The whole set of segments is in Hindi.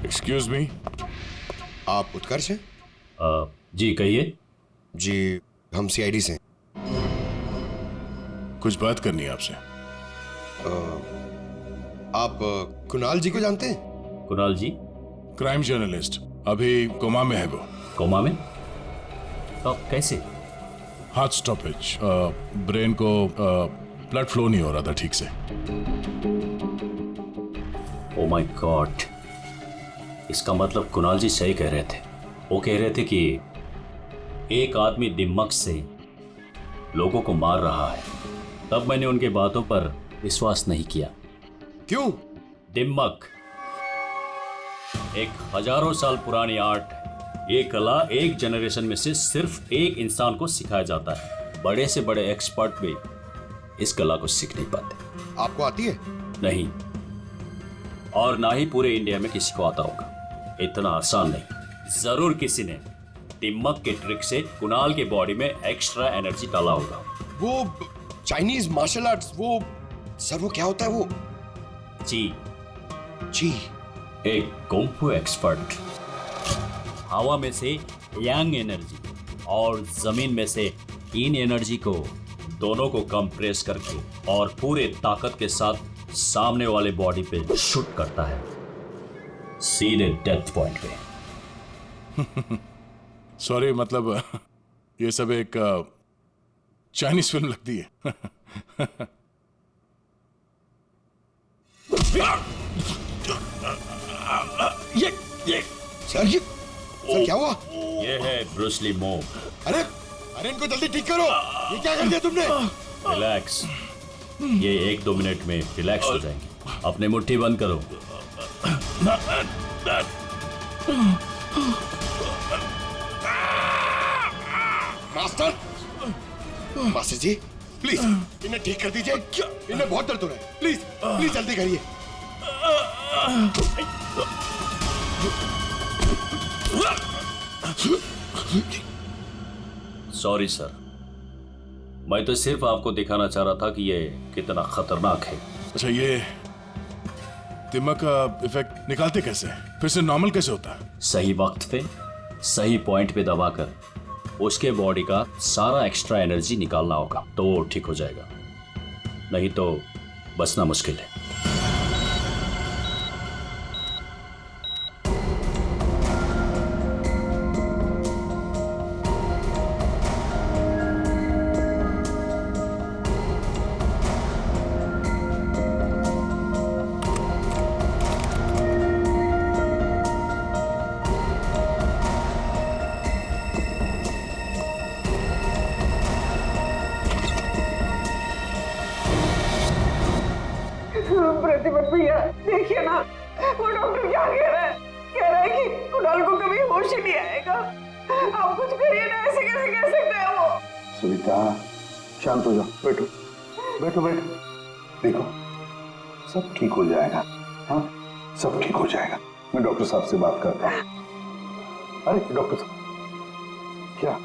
एक्सक्यूज मी, आप उत्कर्ष हैं? जी कहिए। जी, हम सीआईडी से हैं। कुछ बात करनी है आपसे। आप कुणाल जी को जानते हैं? कुणाल जी? क्राइम जर्नलिस्ट, अभी कोमा में है वो। कोमा में? तो कैसे? हार्ट स्टॉपेज, ब्रेन को ब्लड फ्लो नहीं हो रहा था ठीक से। ओ माय गॉड, इसका मतलब कुणाल जी सही कह रहे थे। वो कह रहे थे कि एक आदमी दिमाग से लोगों को मार रहा है। तब मैंने उनके बातों पर विश्वास नहीं किया। क्यों? दिमाग एक हजारों साल पुरानी आर्ट है। ये कला एक जनरेशन में से सिर्फ एक इंसान को सिखाया जाता है। बड़े से बड़े एक्सपर्ट भी इस कला को सीख नहीं पाते। आपको आती है? नहीं, और ना ही पूरे इंडिया में किसी को आता होगा। इतना आसान नहीं। जरूर किसी ने दिमाग के ट्रिक से कुणाल के बॉडी में एक्स्ट्रा एनर्जी डाला होगा। वो चाइनीज मार्शल आर्ट्स, वो सर वो क्या होता है वो? जी, जी, एक कुंफू एक्सपर्ट हवा में से यांग एनर्जी और जमीन में से इन एनर्जी को दोनों को कंप्रेस करके और पूरे ताकत के साथ सामने वाले बॉडी पे शूट करता है, सीधे डेथ पॉइंट पे। सॉरी, मतलब ये सब एक चाइनीज फिल्म लगती है। ये सर क्या हुआ? ये है ब्रूस ली मूव। अरे अरे इनको जल्दी ठीक करो। ये क्या कर दिया तुमने? रिलैक्स, ये 1-2 मिनट में रिलैक्स हो जाएंगे। अपने मुट्ठी बंद करो। मास्टर, मास्टर जी प्लीज इन्हें ठीक कर दीजिए। इन्हें बहुत दर्द हो रहा है। प्लीज प्लीज जल्दी करिए। सॉरी सर, मैं तो सिर्फ आपको दिखाना चाह रहा था कि ये कितना खतरनाक है। अच्छा, ये दिमाग का इफेक्ट निकालते कैसे? फिर से नॉर्मल कैसे होता है? सही वक्त पे सही पॉइंट पे दबाकर उसके बॉडी का सारा एक्स्ट्रा एनर्जी निकालना होगा तो वो ठीक हो जाएगा, नहीं तो बचना मुश्किल है। प्रतिपत भैया देखिए ना, वो डॉक्टर क्या कह रहा है? कह रहा है कि कुणाल को कभी होश ही नहीं आएगा। आप कुछ करिए ना, ऐसे कैसे कह सकता है वो? सविता शांत हो जाओ, बैठो बैठो बैठो। देखो सब ठीक हो जाएगा। हाँ सब ठीक हो जाएगा। मैं डॉक्टर साहब से बात करता हूँ। अरे डॉक्टर साहब क्या,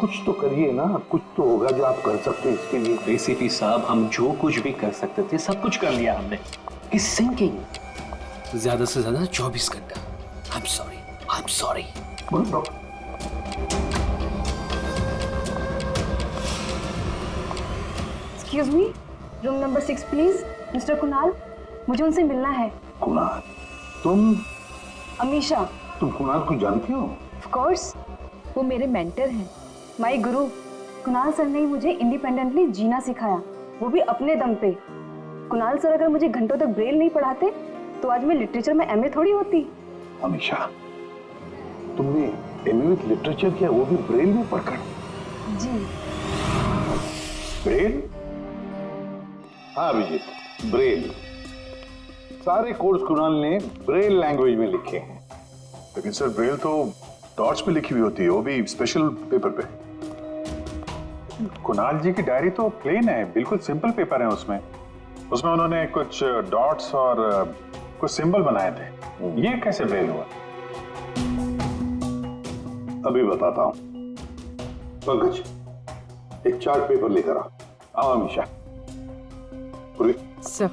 कुछ तो करिए ना, कुछ तो होगा जो आप कर सकते हैं इसके लिए। एसीपी साहब, हम जो कुछ भी कर सकते थे सब कुछ कर लिया हमने। इस सिंकिंग ज्यादा से ज्यादा 24 घंटा। I am sorry. Excuse me, room number 6 please. Mister Kunal, मुझे उनसे मिलना है। कुणाल? तुम? अमीशा। तुम कुणाल को जानती हो? ऑफ कोर्स, वो मेरे मेंटर हैं, माय गुरु। कुणाल सर ने ही मुझे इंडिपेंडेंटली जीना सिखाया, वो भी अपने दम पे। कुणाल सर अगर मुझे घंटों तक ब्रेल नहीं पढ़ाते तो आज मैं लिटरेचर में एमए थोड़ी होती। अमीशा, तुमने एमए विद लिटरेचर किया, वो भी ब्रेल में पढ़कर? जी। ब्रेल? हाँ अभिजीत, ब्रेल। सारे कोर्स कुणाल ने ब्रेल लैंग्वेज में लिखे हैं। लेकिन सर ब्रेल तो डॉट्स पे लिखी हुई होती है, वो भी स्पेशल पेपर पे। कुणाल जी की डायरी तो प्लेन है, बिल्कुल सिंपल पेपर है। उसमें उन्होंने कुछ डॉट्स और कुछ सिंबल बनाए थे। ये कैसे ब्रेल हुआ? अभी बताता हूं। पंकज, एक चार्ट पेपर लेकर आओ अमीशा। सर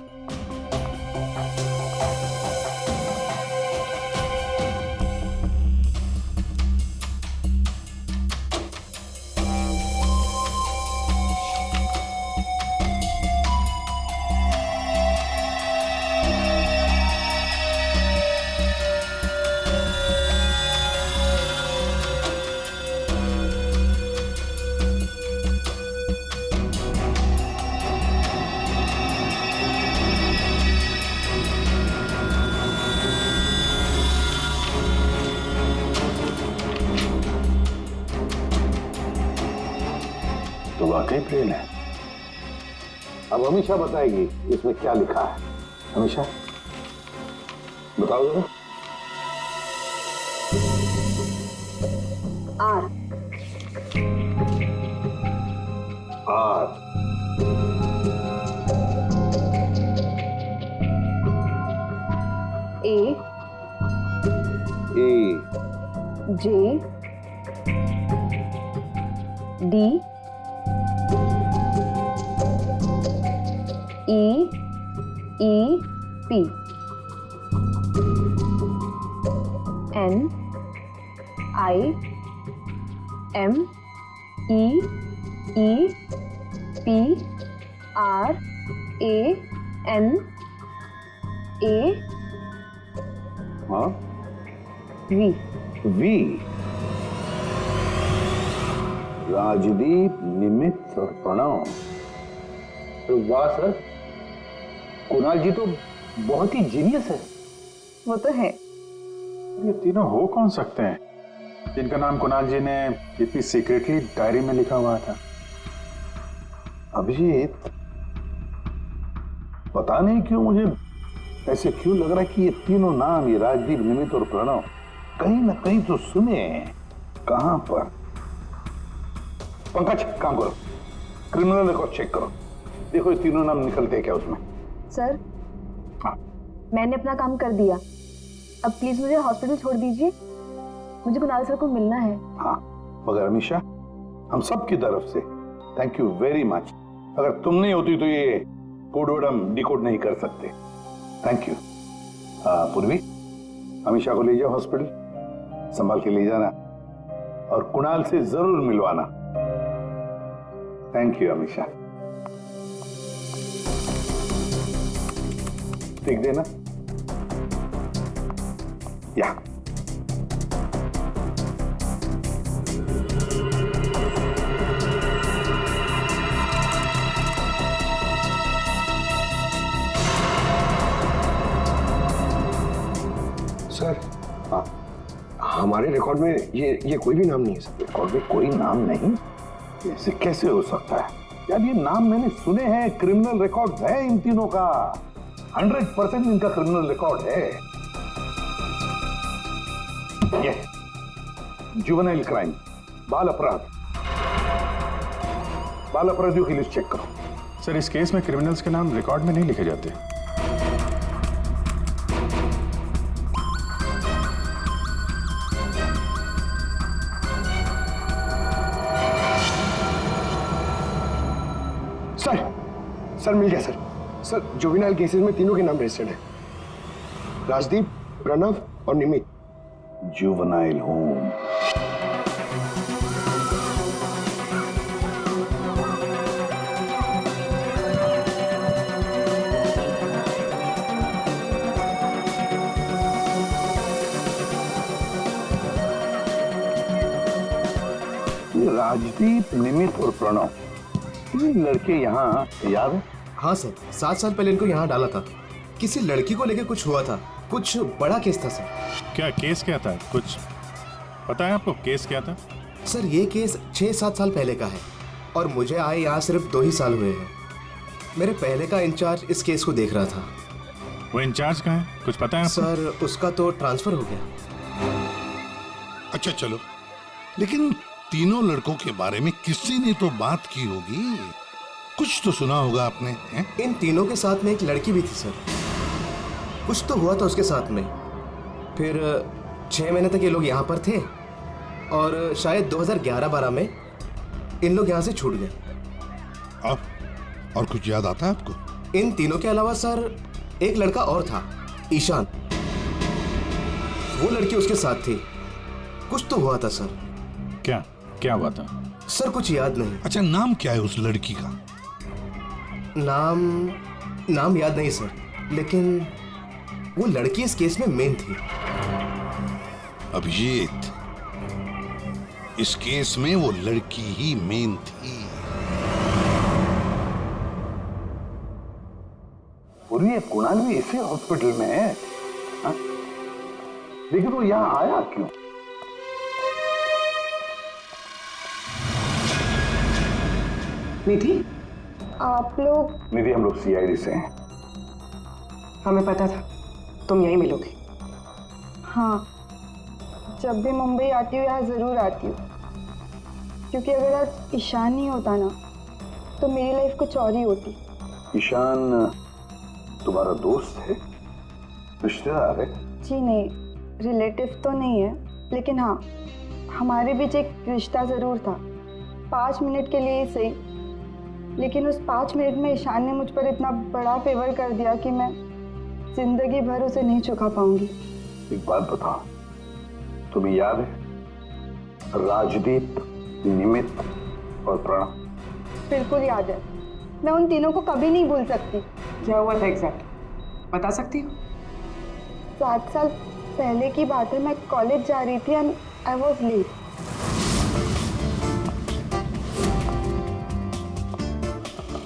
वाकई ब्रेल है। अब अमीषा बताएगी इसमें क्या लिखा है। अमीषा बताओ जरा। R R A A J D E P N I M E P R A N A हाँ वी वी। राजदीप, निमित और प्रणव। वाह सर, कुणाल जी तो बहुत ही जीनियस है। वो तो है। ये तीनों हो कौन सकते हैं जिनका नाम कुणाल जी ने इतनी सीक्रेटली डायरी में लिखा हुआ था? अभिजीत, पता नहीं क्यों मुझे ऐसे क्यों लग रहा है कि ये तीनों नाम, ये राजदीप, निमित और प्रणव, कहीं ना कहीं तो सुने हैं। कहां पर? पंकज, काम करो, क्रिमिनल रिकॉर्ड चेक करो, देखो ये तीनों नाम निकलते हैं क्या उसमें। सर, हाँ। मैंने अपना काम कर दिया, अब प्लीज मुझे हॉस्पिटल छोड़ दीजिए, मुझे कुणाल सर को मिलना है। हाँ, मगर अमीषा, हम सब की तरफ से थैंक यू वेरी मच। अगर तुम नहीं होती तो ये कोड वर्ड हम डिकोड नहीं कर सकते। Thank you. पूर्वी, अमीषा को ले जाओ हॉस्पिटल, संभाल के ले जाना और कुणाल से जरूर मिलवाना। Thank you Amisha. देख देना या सर, हाँ, हमारे रिकॉर्ड में ये कोई भी नाम नहीं है सर। रिकॉर्ड में कोई नाम नहीं? ऐसे कैसे हो सकता है यार? ये नाम मैंने सुने हैं, क्रिमिनल रिकॉर्ड है इन तीनों का, 100% इनका क्रिमिनल रिकॉर्ड है। ये जुवेनाइल क्राइम, बाल अपराध, बाल अपराधियों की लिस्ट चेक करो। सर, इस केस में क्रिमिनल्स के नाम रिकॉर्ड में नहीं लिखे जाते। सर मिल गया सर। सर, जुवेनाइल केसेस में तीनों के नाम रजिस्टर्ड है, राजदीप, प्रणव और निमित। Juvenile home. राजदीप, निमित और प्रणव, ये लड़के यहाँ याद है? हाँ सर, 7 साल पहले इनको यहाँ डाला था। किसी लड़की को लेकर कुछ हुआ था, कुछ बड़ा केस था सर। क्या केस क्या था? कुछ पता है आपको केस क्या था? सर, ये केस 6-7 साल पहले का है और मुझे आए यहाँ सिर्फ 2 ही साल हुए हैं। मेरे पहले का इंचार्ज इस केस को देख रहा था। वो इंचार्ज कहाँ है, कुछ पता है आपको? सर, उसका तो ट्रांसफर हो गया। अच्छा चलो, लेकिन तीनों लड़कों के बारे में किसी ने तो बात की होगी, कुछ तो सुना होगा आपने, हैं? इन तीनों के साथ में एक लड़की भी थी सर, कुछ तो हुआ था उसके साथ में। फिर 6 महीने तक ये लोग यहाँ पर थे और शायद 2011-12 में इन लोग यहाँ से छूट गए। अब और कुछ याद आता है आपको? इन तीनों के अलावा सर एक लड़का और था, ईशान, वो लड़की उसके साथ थी। कुछ तो हुआ था सर। क्या हुआ था? सर कुछ याद नहीं। अच्छा, नाम क्या है उस लड़की का? नाम याद नहीं सर, लेकिन वो लड़की इस केस में मेन थी। अभिजीत, इस केस में वो लड़की ही मेन थी। पूरी ये कुणाल भी इसी हॉस्पिटल में है, हा? लेकिन वो यहाँ आया क्यों? निधि, आप लोग? निधि, हम लोग सीआईडी से हैं। हमें पता था तुम यहीं मिलोगे। हाँ, जब भी मुंबई आती हूँ यहाँ ज़रूर आती हूँ, क्योंकि अगर आज ईशान नहीं होता ना तो मेरी लाइफ कुछ और ही होती। ईशान तुम्हारा दोस्त है, रिश्तेदार है? जी नहीं, रिलेटिव तो नहीं है, लेकिन हाँ हमारे बीच एक रिश्ता ज़रूर था, 5 मिनट के लिए ही सही। लेकिन उस 5 मिनट में ईशान ने मुझ पर इतना बड़ा फेवर कर दिया कि मैं जिंदगी भर उसे नहीं चुका पाऊंगी। एक बात बताओ, तुम्हें याद है राजदीप, निमित और प्रणव? बिल्कुल याद है, मैं उन तीनों को कभी नहीं भूल सकती। क्या हुआ था एग्जैक्ट बता सकती हो? 7 साल पहले की बात है, मैं कॉलेज जा रही थी and I was late.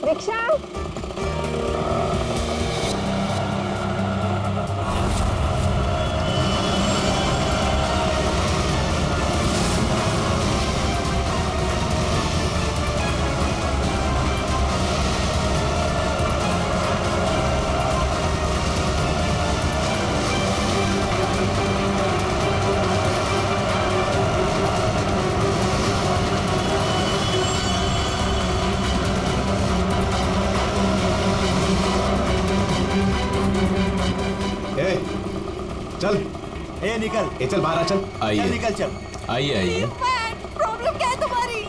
Rickshaw, चल ए निकल, ए चल बाहर आ, चल। चल निकल, चल। आइए आइए। प्रॉब्लम क्या है तुम्हारी?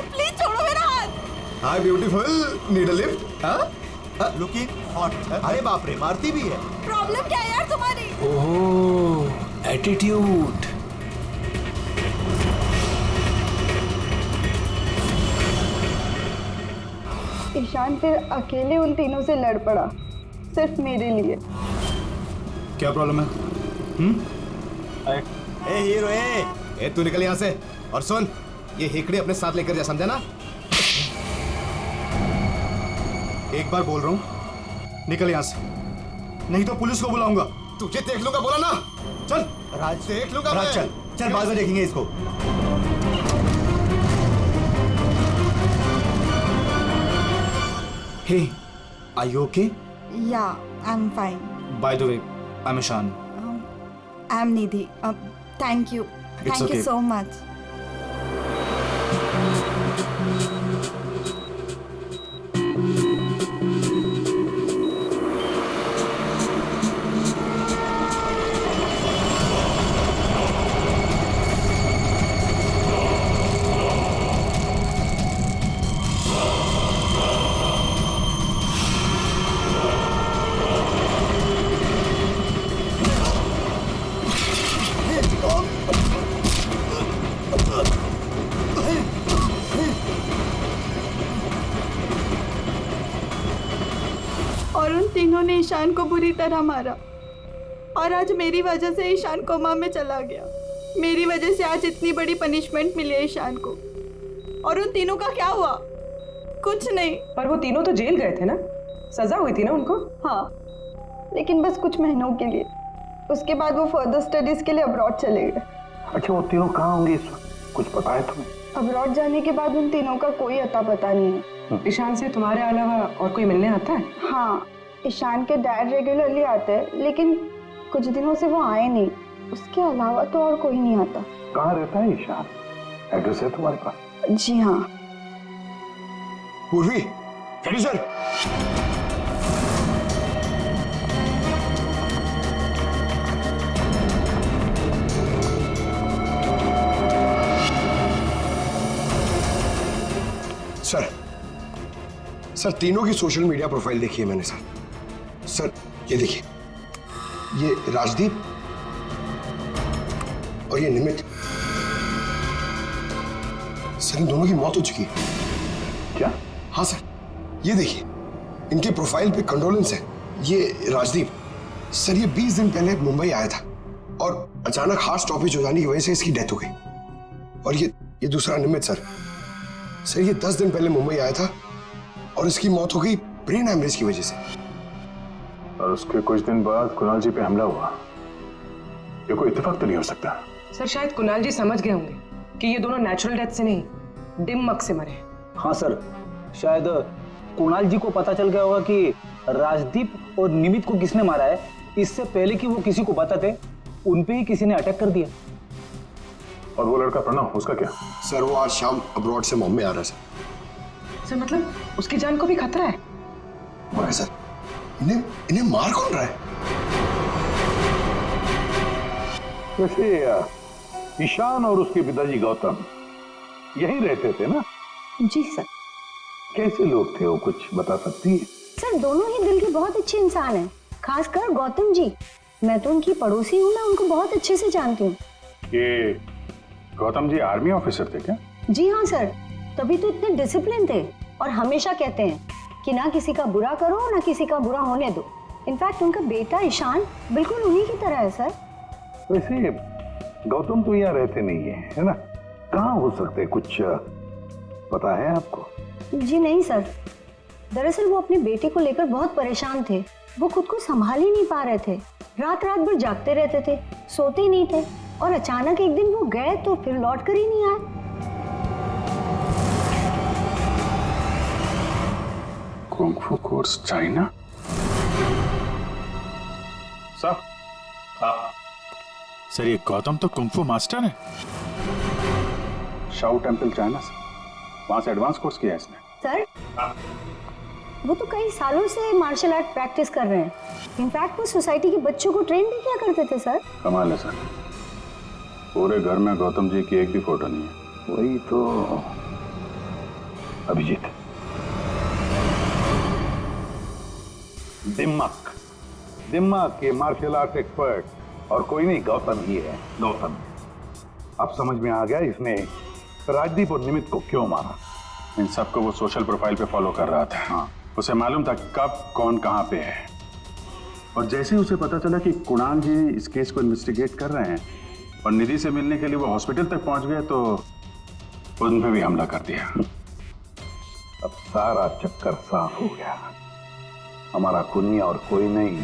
प्लीज छोड़ो मेरा हाथ। हाय ब्यूटीफुल, नीड अ लिफ्ट? हाँ, लुकिंग हॉट। अरे बाप रे, मारती भी है। प्रॉब्लम क्या है यार तुम्हारी? ओह, एटीट्यूड। ईशान फिर अकेले उन तीनों से लड़ पड़ा, सिर्फ मेरे लिए। क्या प्रॉब्लम है? ए हीरो, ए तू निकल यहाँ से। और सुन, ये हेकड़े अपने साथ लेकर जा, समझा ना? एक बार बोल रहा हूँ, निकल यहाँ से, नहीं तो पुलिस को बुलाऊंगा। तुझे देख लूंगा, बोला ना। चल राज, देख लूंगा राज, मैं। चल चल, बाद में देखेंगे इसको। Hey, are you okay? Yeah, I'm fine. By the way, I'm Ishan. I'm Nidhi. Thank you. It's Thank okay. you so much. और उन तीनों ने ईशान को बुरी तरह मारा, और आज मेरी वजह से ईशान कोमा में चला गया। मेरी वजह से आज इतनी बड़ी पनिशमेंट मिली है ईशान को। और उन तीनों का क्या हुआ? कुछ नहीं। पर वो तीनों तो जेल गए थे ना, सजा हुई थी ना उनको? हाँ, लेकिन बस कुछ महीनों के लिए। उसके बाद वो फर्दर स्टडीज के लिए अब्रॉड चले गए। अच्छा, वो तीनों कहाँ होंगे इस वक्त? कुछ पता है तुम्हें? अब्रॉड जाने के बाद उन तीनों का कोई अता पता नहीं है। ईशान से तुम्हारे अलावा और कोई मिलने आता है? हाँ, ईशान के डैड रेगुलरली आते हैं, लेकिन कुछ दिनों से वो आए नहीं। उसके अलावा तो और कोई नहीं आता। कहाँ रहता है ईशान? एड्रेस है तुम्हारे पास? जी हाँ। पूर्वी, सर। सर, तीनों की सोशल मीडिया प्रोफाइल देखी है मैंने सर। ये देखिए, ये राजदीप और ये निमित। सर, इन दोनों की मौत हो चुकी है। क्या? हाँ सर, ये देखिए, इनकी प्रोफाइल पे कंडोलेंस है। ये राजदीप सर, ये 20 दिन पहले मुंबई आया था और अचानक हार्ट स्टॉपेज हो जाने की वजह से इसकी डेथ हो गई। और ये दूसरा निमित सर, ये 10 दिन पहले मुंबई आया था और इसकी मौत हो गई ब्रेन हैमरेज की वजह से। और उसके कुछ दिन बाद कुणाल जी पे हमला हुआ। ये कोई इत्तेफाक तो नहीं हो सकता। सर, शायद कुणाल जी समझ गए होंगे कि ये दोनों नेचुरल डेथ से नहीं, डिम मक से मरे। हाँ सर, शायद कुणाल जी को पता चल गया होगा कि राजदीप और निमित को किसने मारा है। इससे पहले कि वो किसी को बताते, उन पे ही किसी ने अटैक कर दिया। और वो लड़का प्रणव, उसका क्या? सर वो आज शाम अब्रॉड से बॉम्बे आ रहा है सर मतलब उसकी जान को भी खतरा है। वो है सर। इन्हें मार कौन रहा है? वैसे ईशान और उसके पिताजी गौतम यहीं रहते थे ना? जी सर। कैसे लोग थे वो, कुछ बता सकती है? सर दोनों ही दिल के बहुत अच्छे इंसान हैं, खासकर गौतम जी। मैं तो उनकी पड़ोसी हूँ, मैं उनको बहुत अच्छे से जानती हूँ। ये गौतम जी आर्मी ऑफिसर थे क्या? जी हाँ सर, तभी तो इतने डिसिप्लिन थे और हमेशा कहते हैं कि ना किसी का बुरा करो ना किसी का बुरा होने दो। इनफैक्ट उनका बेटा ईशान बिल्कुल उन्हीं की तरह है सर। वैसे गौतम तो यहाँ रहते नहीं है ना? कहाँ हो सकते, कुछ पता है आपको? जी नहीं सर, दरअसल वो अपने बेटे को लेकर बहुत परेशान थे। वो खुद को संभाल ही नहीं पा रहे थे, रात रात भर जागते रहते थे, सोते ही नहीं थे। और अचानक एक दिन वो गए तो फिर लौट कर ही नहीं आए। Kung fu course China? Sir, sir ये गौतम तो कुंग-फू मास्टर है। शाओ टेम्पल चाइना से, वहां से एडवांस कोर्स किया है इसने। सर वो तो कई सालों से मार्शल आर्ट प्रैक्टिस कर रहे हैं। इनफैक्ट वो सोसाइटी के बच्चों को ट्रेन भी किया करते थे सर। कमाल है सर, पूरे घर में गौतम जी की एक भी फोटो नहीं है। वही तो अभिजीत, दिमाग के मार्शल आर्ट एक्सपर्ट और कोई नहीं, गौतम ही है। गौतम, अब समझ में आ गया इसने राजदीप और निमित को क्यों मारा। इन सबको वो सोशल प्रोफाइल पे फॉलो कर रहा था। हाँ, उसे मालूम था कब कौन कहाँ पे है। और जैसे ही उसे पता चला कि कुणाल जी इस केस को इन्वेस्टिगेट कर रहे हैं और निधि से मिलने के लिए वो हॉस्पिटल तक पहुंच गए, तो उन पे भी हमला कर दिया। अब सारा चक्कर साफ हो गया। हमारा खूनी और कोई नहीं,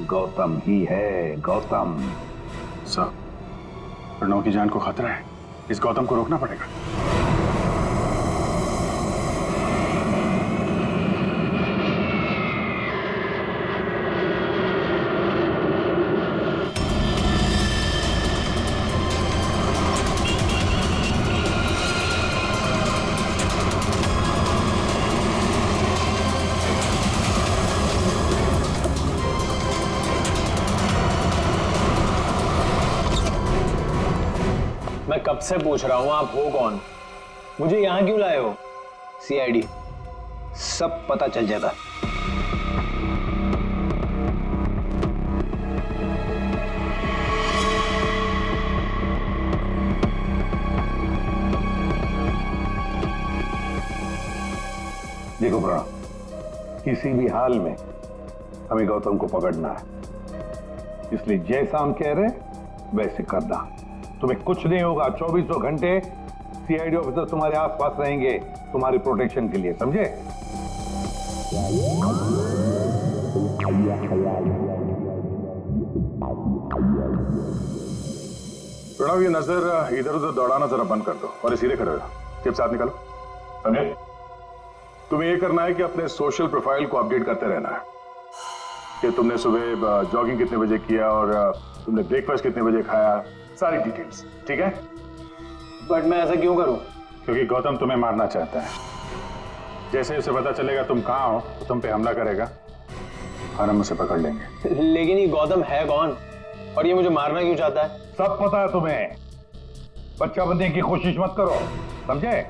गौतम ही है। गौतम। सर, प्रणव की जान को खतरा है, इस गौतम को रोकना पड़ेगा। मैं कब से पूछ रहा हूं आप हो कौन, मुझे यहां क्यों लाए हो? सीआईडी, सब पता चल जाता। देखो प्रणव, किसी भी हाल में हमें गौतम को पकड़ना है, इसलिए जैसा हम कह रहे वैसे करना। तुम्हें कुछ नहीं होगा, 24 घंटे सीआईडी ऑफिसर तुम्हारे आसपास रहेंगे तुम्हारी प्रोटेक्शन के लिए, समझे? प्रणव, ये नजर इधर उधर दौड़ाना जरा बंद कर दो और सीधे खड़े रहो। चिप साथ निकालो, समझे? तुम्हें ये करना है कि अपने सोशल प्रोफाइल को अपडेट करते रहना है कि तुमने सुबह जॉगिंग कितने बजे किया और तुमने ब्रेकफास्ट कितने बजे खाया, सारी डिटेल्स, ठीक है? बट मैं ऐसा क्यों करूं? क्योंकि गौतम तुम्हें मारना चाहता है। जैसे उसे पता चलेगा तुम कहाँ हो तो तुम पे हमला करेगा और हम उसे पकड़ लेंगे। लेकिन ये गौतम है कौन और ये मुझे मारना क्यों चाहता है? सब पता है तुम्हें, बच्चा बनने की कोशिश मत करो, समझे?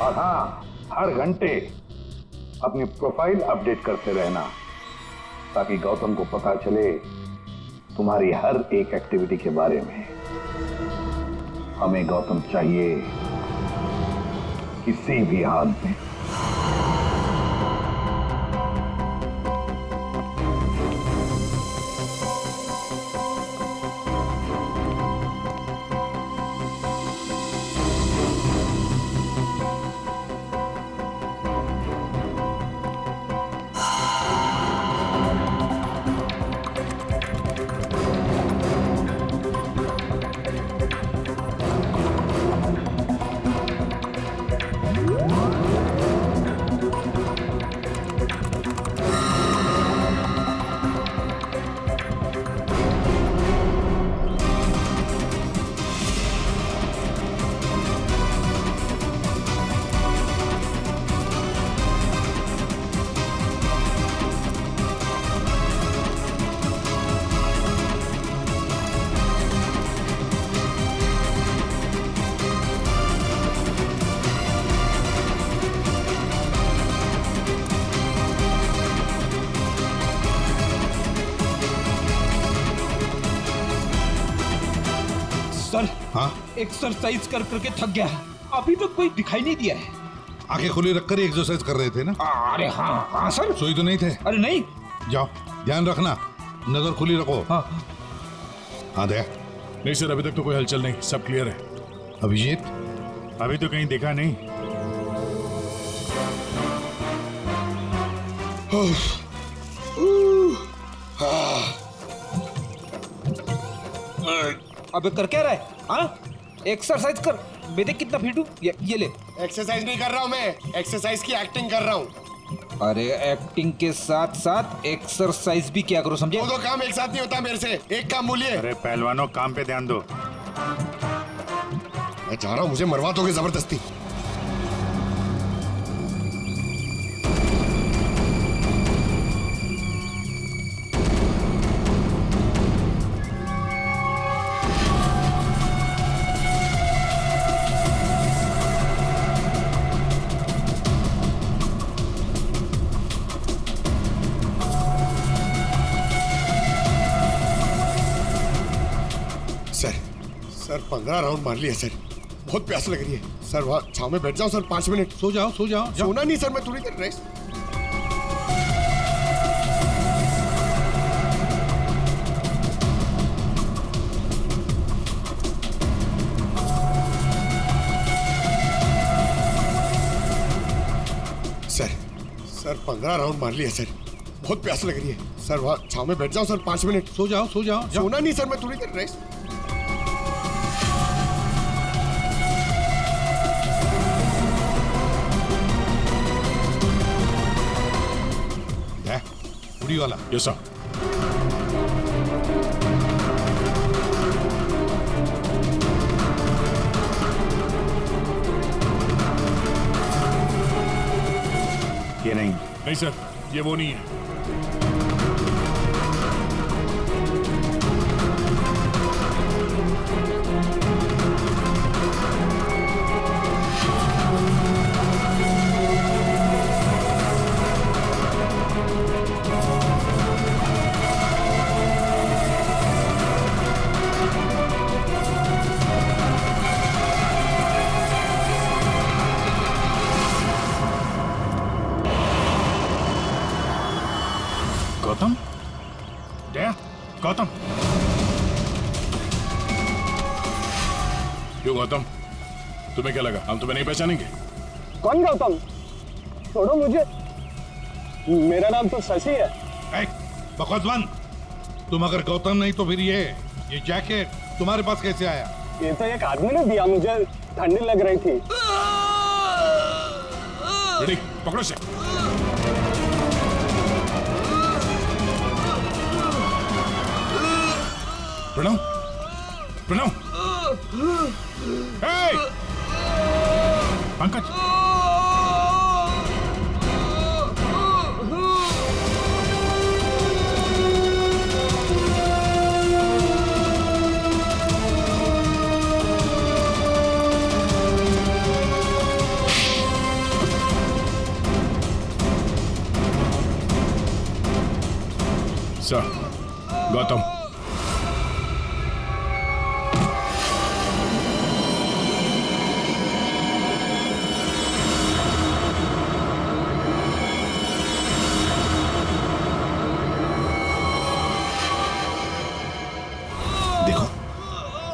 और हाँ, हर घंटे अपनी प्रोफाइल अपडेट करते रहना ताकि गौतम को पता चले तुम्हारी हर एक एक्टिविटी के बारे में। हमें गौतम चाहिए किसी भी हाल में। सर हाँ एक्सरसाइज कर करके थक गया, अभी तक कोई दिखाई नहीं दिया है। आंखें खुली रखकर ही एक्सरसाइज कर रहे थे ना? अरे हाँ हाँ सर। सोई तो नहीं थे? अरे नहीं। जाओ ध्यान रखना, नजर खुली रखो। हाँ हाँ दया। नहीं सर, अभी तक तो कोई हलचल नहीं, सब क्लियर है। अभिजीत? अभी तो कहीं देखा नहीं। अबे कर क्या रहा है? हाँ एक्सरसाइज कर, बेटे कितना फिट हूँ। ये ले। एक्सरसाइज नहीं कर रहा हूँ मैं, एक्सरसाइज की एक्टिंग कर रहा हूँ। अरे एक्टिंग के साथ साथ एक्सरसाइज भी क्या करो, समझे? दो काम एक साथ नहीं होता मेरे से, एक काम बोलिए। अरे पहलवानों, काम पे ध्यान दो। मैं जा रहा हूँ, मुझे मरवा दोगे जबरदस्ती। सर 15 राउंड मार लिया सर, बहुत प्यास लग रही है सर। वहाँ छाव में बैठ जाओ सर, 5 मिनट। सो जाओ सो जाओ। सोना नहीं सर, मैं थोड़ी देर रेस्ट। सर 15 राउंड मार लिया सर, बहुत प्यास लग रही है सर। वहाँ छाव में बैठ जाओ सर, 5 मिनट। सो जाओ सो जाओ। सोना नहीं सर, मैं थोड़ी देर रेस्ट। उड़ी वाला। Yes sir. ये नहीं। नहीं सर, ये वो नहीं है। गौतम? दया? गौतम? क्यों गौतम, तुम्हें क्या लगा हम तुम्हें नहीं पहचानेंगे? कौन गौतम? छोड़ो मुझे, मेरा नाम तो शशि है। बकवास बंद। तुम अगर गौतम नहीं तो फिर ये जैकेट तुम्हारे पास कैसे आया? ये तो एक आदमी ने दिया मुझे, ठंडी लग रही थी। पकड़ो से। प्रणव, प्रणव, पंकज, सर गौतम।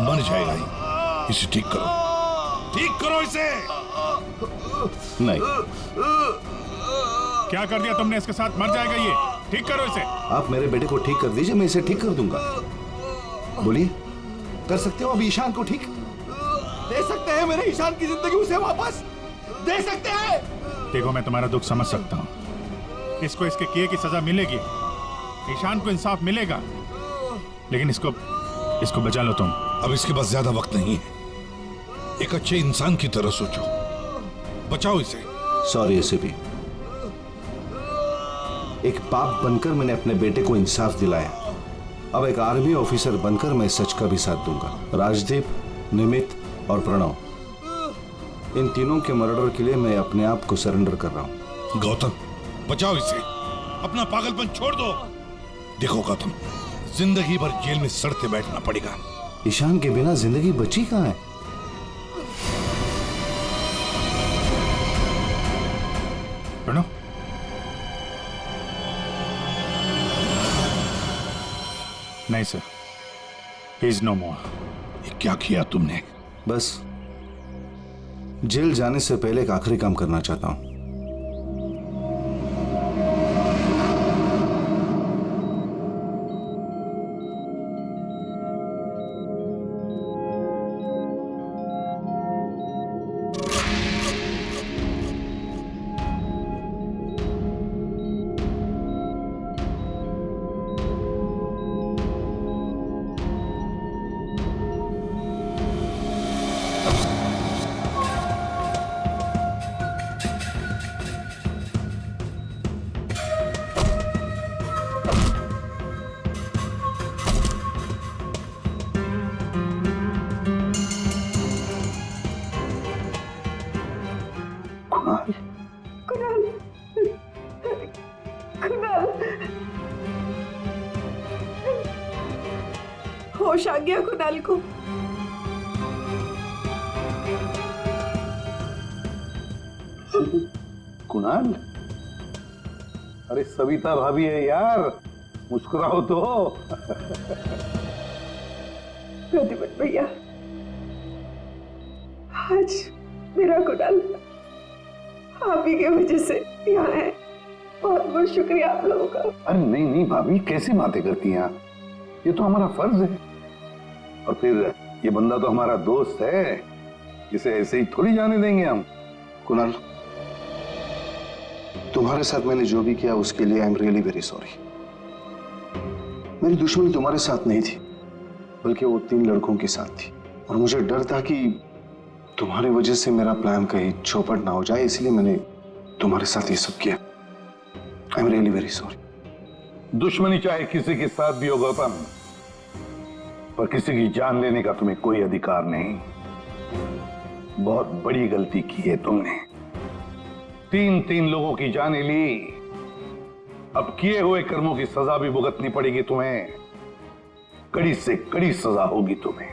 मर जाएगा ही, इसे ठीक करो, ठीक करो इसे। नहीं। क्या कर दिया तुमने इसके साथ? मर जाएगा ये, ठीक करो इसे। आप मेरे बेटे को ठीक कर दीजिए, मैं इसे ठीक कर दूंगा। बोलिए, कर सकते हो अब ईशान को ठीक? दे सकते हैं मेरे ईशान की जिंदगी उसे वापस दे सकते हैं। देखो मैं तुम्हारा दुख समझ सकता हूँ, इसको इसके किए की सजा मिलेगी, ईशान को इंसाफ मिलेगा, लेकिन इसको बचा लो तुम। अब इसके पास ज्यादा वक्त नहीं है, एक अच्छे इंसान की तरह सोचो, बचाओ इसे। सॉरी एसीपी, एक बाप बनकर मैंने अपने बेटे को इंसाफ दिलाया, अब एक आर्मी ऑफिसर बनकर मैं सच का भी साथ दूंगा। राजदीप, निमित और प्रणव, इन तीनों के मर्डर के लिए मैं अपने आप को सरेंडर कर रहा हूं। गौतम बचाओ इसे, अपना पागलपन छोड़ दो। देखो गौतम, जिंदगी भर जेल में सड़ते बैठना पड़ेगा, ईशान के बिना जिंदगी बची कहाँ है? प्रणव, नहीं सर, ही इज नो मोर। ये क्या किया तुमने? बस जेल जाने से पहले एक आखिरी काम करना चाहता हूं। कुणाल, कुणाल, होश आ गया कुणाल को। कुणाल, अरे सविता भाभी है यार, मुस्कुराओ तो। प्रतिमन भैया, आज मेरा कुणाल आप ही की वजह से यहाँ है। बहुत बहुत शुक्रिया आप लोगों का। अरे नहीं नहीं भाभी, कैसी बातें करती हैं आप? ये तो हमारा फर्ज है। और फिर ये बंदा तो हमारा दोस्त है, इसे ऐसे ही थोड़ी जाने देंगे हम। कुणाल, तुम्हारे साथ मैंने जो भी किया उसके लिए I am really very sorry. मेरी दुश्मनी तुम्हारे साथ नहीं थी, बल्कि वो 3 लड़कों के साथ थी। और मुझे डर था कि तुम्हारी वजह से मेरा प्लान कहीं चौपट ना हो जाए, इसलिए मैंने तुम्हारे साथ ये सब किया। I am really very sorry. दुश्मनी चाहे किसी के साथ भी हो गौतम, पर किसी की जान लेने का तुम्हें कोई अधिकार नहीं। बहुत बड़ी गलती की है तुमने। 3 लोगों की जानें ली, अब किए हुए कर्मों की सजा भी भुगतनी पड़ेगी तुम्हें। कड़ी से कड़ी सजा होगी तुम्हें।